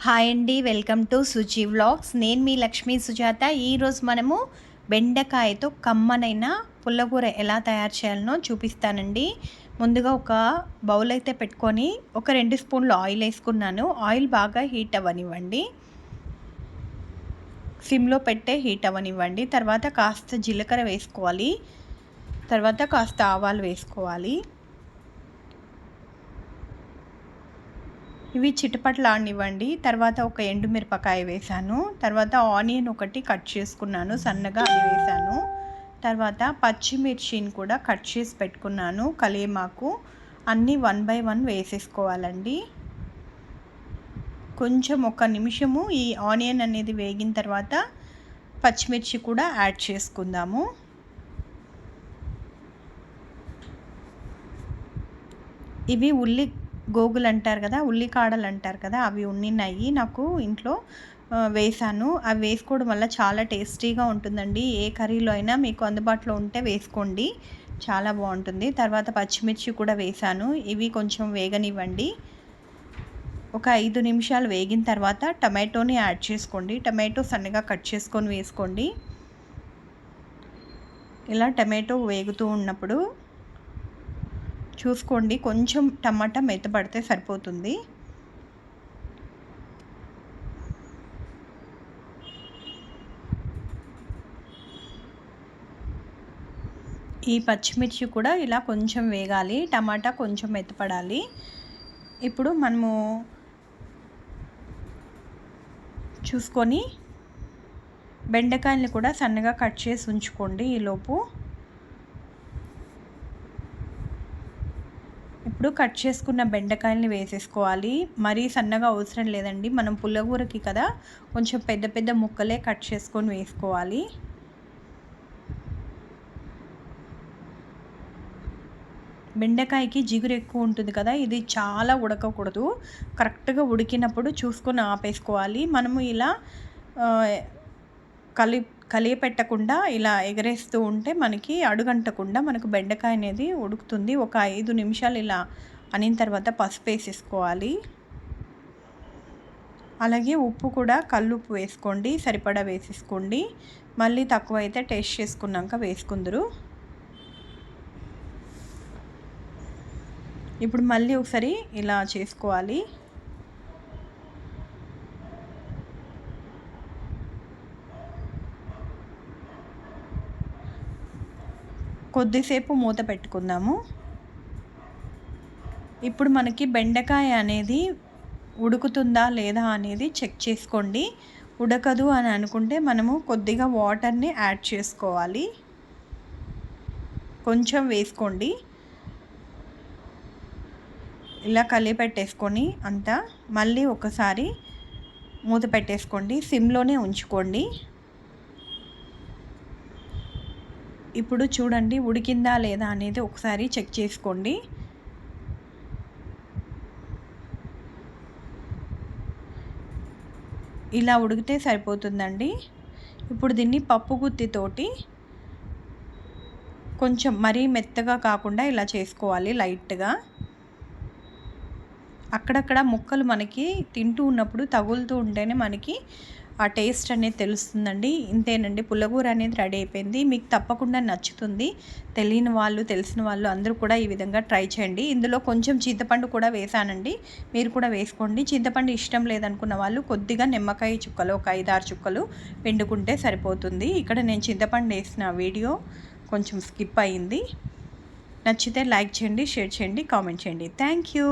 Hi అండి, welcome to Suchi vlogs. నేను మీ లక్ష్మీ సుజాత. ఈరోజు మనము బెండకాయతో కమ్మనైన పుల్లగూర ఎలా తయారు చేయాలనో చూపిస్తానండి. ముందుగా ఒక బౌల్ అయితే పెట్టుకొని ఒక 2 స్పూన్లు ఆయిల్ వేసుకున్నాను. ఆయిల్ బాగా హీట్ అవ్వనివ్వండి, సిమ్లో పెట్టే హీట్ అవ్వనివ్వండి. తర్వాత కాస్త జీలకర్ర వేసుకోవాలి, తర్వాత కాస్త ఆవాలు వేసుకోవాలి. ఇవి చిటపటలాడనివ్వండి. తర్వాత ఒక ఎండుమిరపకాయ వేసాను. తర్వాత ఆనియన్ ఒకటి కట్ చేసుకున్నాను సన్నగా, అది వేసాను. తర్వాత పచ్చిమిర్చిని కూడా కట్ చేసి పెట్టుకున్నాను, కలేమాకు. అన్నీ 1 బై 1 వేసేసుకోవాలండి. కొంచెం ఒక నిమిషము ఈ ఆనియన్ అనేది వేగిన తర్వాత పచ్చిమిర్చి కూడా యాడ్ చేసుకుందాము. ఇవి గోగులు అంటారు కదా, ఉల్లికాడలు అంటారు కదా, అవి ఉన్నాయి నాకు ఇంట్లో, వేసాను. అవి వేసుకోవడం వల్ల చాలా టేస్టీగా ఉంటుందండి. ఏ కర్రీలో అయినా మీకు అందుబాటులో ఉంటే వేసుకోండి, చాలా బాగుంటుంది. తర్వాత పచ్చిమిర్చి కూడా వేసాను. ఇవి కొంచెం వేగనివ్వండి. ఒక 5 నిమిషాలు వేగిన తర్వాత టమాటోని యాడ్ చేసుకోండి. టమాటో సన్నగా కట్ చేసుకొని వేసుకోండి. ఇలా టమాటో వేగుతూ ఉన్నప్పుడు చూసుకోండి, కొంచెం టమాటా మెత్తబడితే సరిపోతుంది. ఈ పచ్చిమిర్చి కూడా ఇలా కొంచెం వేగాలి, టమాటా కొంచెం మెత్తపడాలి. ఇప్పుడు మనము చూసుకొని బెండకాయల్ని కూడా సన్నగా కట్ చేసి ఉంచుకోండి ఈలోపు. ఇప్పుడు కట్ చేసుకున్న బెండకాయల్ని వేసేసుకోవాలి. మరీ సన్నగా అవసరం లేదండి, మనం పుల్లగూరకి కదా, కొంచెం పెద్ద పెద్ద ముక్కలే కట్ చేసుకొని వేసుకోవాలి. బెండకాయకి జిగురు ఎక్కువ ఉంటుంది కదా, ఇది చాలా ఉడకకూడదు. కరెక్ట్గా ఉడికినప్పుడు చూసుకొని ఆపేసుకోవాలి. మనము ఇలా కలియపెట్టకుండా ఇలా ఎగరేస్తూ ఉంటే మనకి అడుగంటకుండా మనకు బెండకాయ అనేది ఉడుకుతుంది. ఒక 5 నిమిషాలు ఇలా అనిన తర్వాత పసుపు వేసేసుకోవాలి. అలాగే ఉప్పు కూడా కల్లుప్పు వేసుకోండి, సరిపడా వేసేసుకోండి. మళ్ళీ తక్కువైతే టేస్ట్ చేసుకున్నాక వేసుకుందరు. ఇప్పుడు మళ్ళీ ఒకసారి ఇలా చేసుకోవాలి. కొద్దిసేపు మూత పెట్టుకుందాము. ఇప్పుడు మనకి బెండకాయ అనేది ఉడుకుతుందా లేదా అనేది చెక్ చేసుకోండి. ఉడకదు అని అనుకుంటే మనము కొద్దిగా వాటర్ని యాడ్ చేసుకోవాలి, కొంచెం వేసుకోండి. ఇలా కలిపెట్టేసుకొని అంతా మళ్ళీ ఒకసారి మూత పెట్టేసుకోండి, సిమ్లోనే ఉంచుకోండి. ఇప్పుడు చూడండి, ఉడికిందా లేదా అనేది ఒకసారి చెక్ చేసుకోండి. ఇలా ఉడికితే సరిపోతుందండి. ఇప్పుడు దీన్ని పప్పు గుత్తితోటి కొంచెం మరీ మెత్తగా కాకుండా ఇలా చేసుకోవాలి లైట్గా. అక్కడక్కడ ముక్కలు మనకి తింటూ ఉన్నప్పుడు తగులుతూ ఉంటేనే మనకి ఆ టేస్ట్ అనేది తెలుస్తుందండి. ఇంతేనండి, పుల్లగూర అనేది రెడీ అయిపోయింది. మీకు తప్పకుండా నచ్చుతుంది. తెలియని వాళ్ళు తెలిసిన వాళ్ళు అందరూ కూడా ఈ విధంగా ట్రై చేయండి. ఇందులో కొంచెం చింతపండు కూడా వేసానండి, మీరు కూడా వేసుకోండి. చింతపండు ఇష్టం లేదనుకున్న వాళ్ళు కొద్దిగా నిమ్మకాయ చుక్కలు, ఒక 5-6 చుక్కలు పిండుకుంటే సరిపోతుంది. ఇక్కడ నేను చింతపండు వేసిన వీడియో కొంచెం స్కిప్ అయింది. నచ్చితే లైక్ చేయండి, షేర్ చేయండి, కామెంట్ చేయండి. Thank you.